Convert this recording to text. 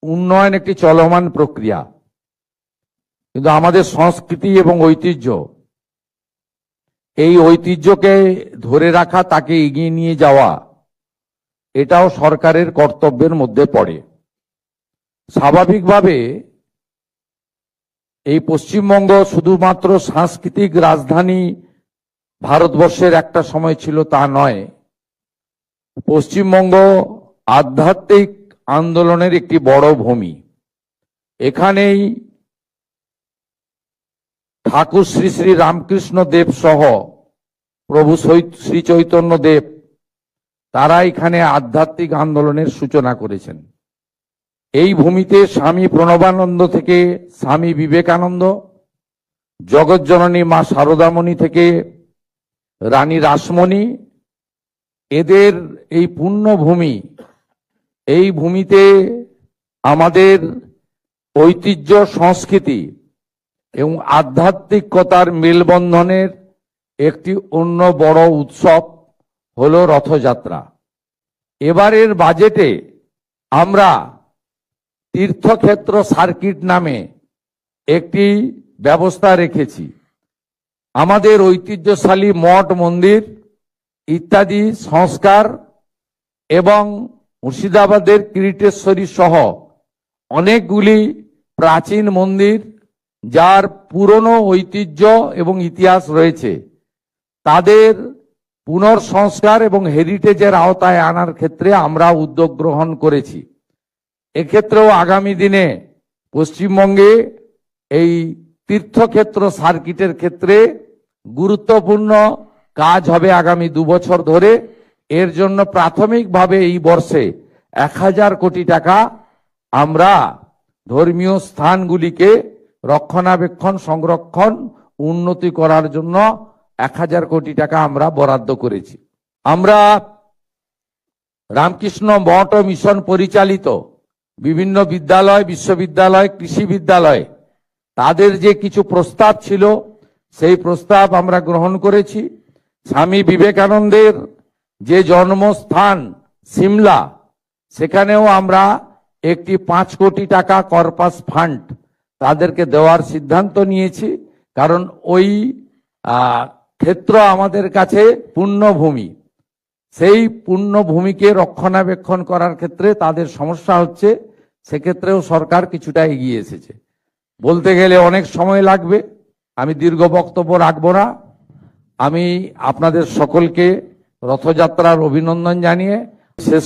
উন্নয়ন একটি চলমান প্রক্রিয়া, কিন্তু আমাদের সংস্কৃতি এবং ঐতিহ্য, এই ঐতিহ্যকে ধরে রাখা, তাকে এগিয়ে নিয়ে যাওয়া, এটাও সরকারের কর্তব্যের মধ্যে পড়ে। স্বাভাবিকভাবে এই পশ্চিমবঙ্গ শুধুমাত্র সাংস্কৃতিক রাজধানী ভারতবর্ষের একটা সময় ছিল তা নয়, পশ্চিমবঙ্গ আধ্যাত্মিক আন্দোলনের একটি বড় ভূমি। এখানেই ঠাকুর শ্রী শ্রী রামকৃষ্ণ দেব সহ প্রভু শ্রী চৈতন্য দেব, তারা এখানে আধ্যাত্মিক আন্দোলনের সূচনা করেছেন। এই ভূমিতে স্বামী প্রণবানন্দ থেকে স্বামী বিবেকানন্দ, জগৎজননী মা শারদামণি থেকে রানী রাসমণি, এদের এই পুণ্যভূমি, এই ভূমিতে আমাদের ঐতিহ্য, সংস্কৃতি এবং আধ্যাত্মিকতার মেলবন্ধনের একটি অন্য বড় উৎসব হলো রথযাত্রা। এবারের বাজেটে আমরা তীর্থক্ষেত্র সার্কিট নামে একটি ব্যবস্থা রেখেছি। আমাদের ঐতিহ্যশালী মঠ মন্দির ইত্যাদি সংস্কার এবং মুর্শিদাবাদের কিরিটেশ্বরী সহ অনেকগুলি প্রাচীন মন্দির যার পুরনো ঐতিহ্য এবং ইতিহাস রয়েছে, তাদের পুনর্সংস্কার এবং হেরিটেজের আওতায় আনার ক্ষেত্রে আমরা উদ্যোগ গ্রহণ করেছি। এক্ষেত্রেও আগামী দিনে পশ্চিমবঙ্গে এই তীর্থক্ষেত্র সার্কিটের ক্ষেত্রে গুরুত্বপূর্ণ কাজ হবে আগামী 2 বছর ধরে। এর জন্য প্রাথমিকভাবে এই বর্ষে 1000 কোটি টাকা আমরা ধর্মীয় স্থানগুলিকে রক্ষণাবেক্ষণ, সংরক্ষণ, উন্নতি করার জন্য 1000 কোটি টাকা আমরা বরাদ্দ করেছি। আমরা রামকৃষ্ণ মঠ ও মিশন পরিচালিত বিভিন্ন বিদ্যালয়, বিশ্ববিদ্যালয়, কৃষি বিদ্যালয়, তাদের যে কিছু প্রস্তাব ছিল সেই প্রস্তাব আমরা গ্রহণ করেছি। স্বামী বিবেকানন্দের যে জন্মস্থান সিমলা, সেখানেও আমরা একটি 5 কোটি টাকা কর্পাস ফান্ড তাদেরকে দেওয়ার সিদ্ধান্ত নিয়েছি, কারণ ওই ক্ষেত্র আমাদের কাছে পুণ্যভূমি। সেই পুণ্যভূমিকে রক্ষণাবেক্ষণ করার ক্ষেত্রে তাদের সমস্যা হচ্ছে, সেক্ষেত্রেও সরকার কিছুটা এগিয়ে এসেছে। বলতে গেলে অনেক সময় লাগবে, আমি দীর্ঘ বক্তব্য রাখবো না। আমি আপনাদের সকলকে রথযাত্রার অভিনন্দন জানিয়ে শেষ